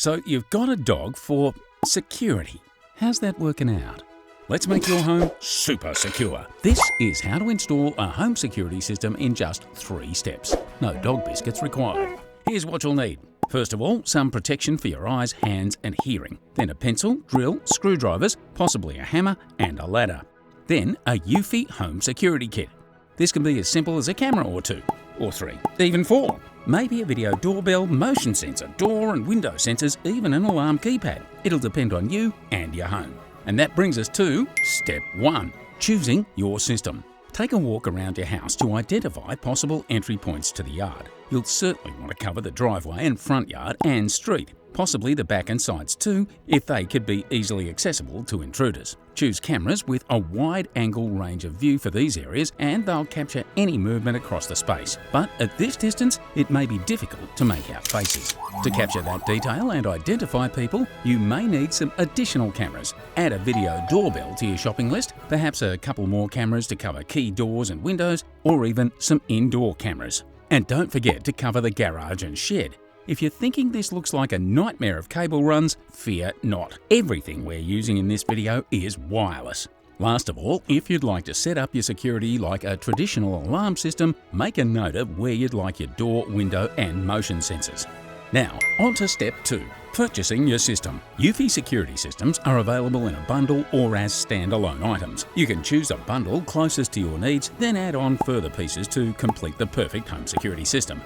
So you've got a dog for security. How's that working out? Let's make your home super secure. This is how to install a home security system in just 3 steps. No dog biscuits required. Here's what you'll need. First of all, some protection for your eyes, hands and hearing. Then a pencil, drill, screwdrivers, possibly a hammer and a ladder. Then a EUFY home security kit. This can be as simple as a camera or 2, or 3, even 4. Maybe a video doorbell, motion sensor, door and window sensors, even an alarm keypad. It'll depend on you and your home. And that brings us to step 1, choosing your system. Take a walk around your house to identify possible entry points to the yard. You'll certainly want to cover the driveway and front yard and street, possibly the back and sides too, if they could be easily accessible to intruders. Choose cameras with a wide angle range of view for these areas and they'll capture any movement across the space. But at this distance, it may be difficult to make out faces. To capture that detail and identify people, you may need some additional cameras. Add a video doorbell to your shopping list, perhaps a couple more cameras to cover key doors and windows, or even some indoor cameras. And don't forget to cover the garage and shed. If you're thinking this looks like a nightmare of cable runs, fear not. Everything we're using in this video is wireless. Last of all, if you'd like to set up your security like a traditional alarm system, make a note of where you'd like your door, window and motion sensors. Now, on to step 2, purchasing your system. EUFY security systems are available in a bundle or as standalone items. You can choose a bundle closest to your needs, then add on further pieces to complete the perfect home security system.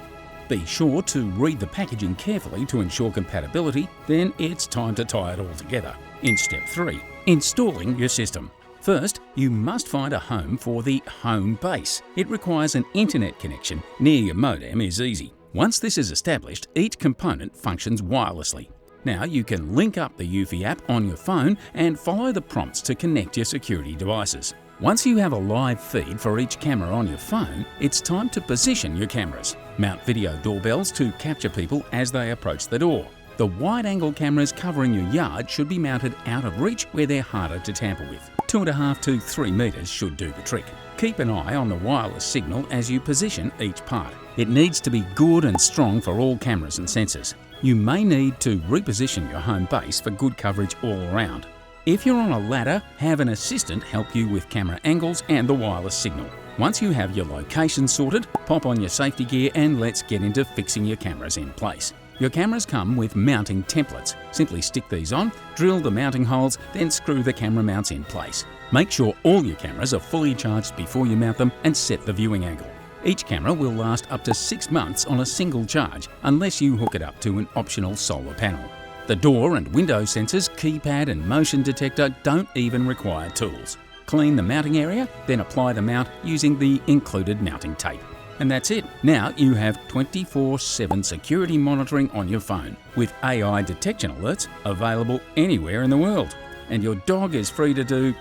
Be sure to read the packaging carefully to ensure compatibility, then it's time to tie it all together. In step 3, installing your system. First, you must find a home for the home base. It requires an internet connection near your modem is easy. Once this is established, each component functions wirelessly. Now you can link up the EUFY app on your phone and follow the prompts to connect your security devices. Once you have a live feed for each camera on your phone, it's time to position your cameras. Mount video doorbells to capture people as they approach the door. The wide-angle cameras covering your yard should be mounted out of reach where they're harder to tamper with. 2.5 to 3 meters should do the trick. Keep an eye on the wireless signal as you position each part. It needs to be good and strong for all cameras and sensors. You may need to reposition your home base for good coverage all around. If you're on a ladder, have an assistant help you with camera angles and the wireless signal. Once you have your location sorted, pop on your safety gear and let's get into fixing your cameras in place. Your cameras come with mounting templates. Simply stick these on, drill the mounting holes, then screw the camera mounts in place. Make sure all your cameras are fully charged before you mount them and set the viewing angle. Each camera will last up to 6 months on a single charge unless you hook it up to an optional solar panel. The door and window sensors, keypad and motion detector don't even require tools. Clean the mounting area, then apply the mount using the included mounting tape. And that's it. Now you have 24/7 security monitoring on your phone with AI detection alerts available anywhere in the world. And your dog is free to do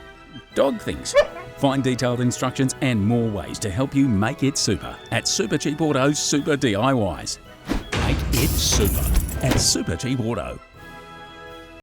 dog things. Find detailed instructions and more ways to help you make it super at Supercheap Auto's Super DIYs. Make it super at Supercheap Auto.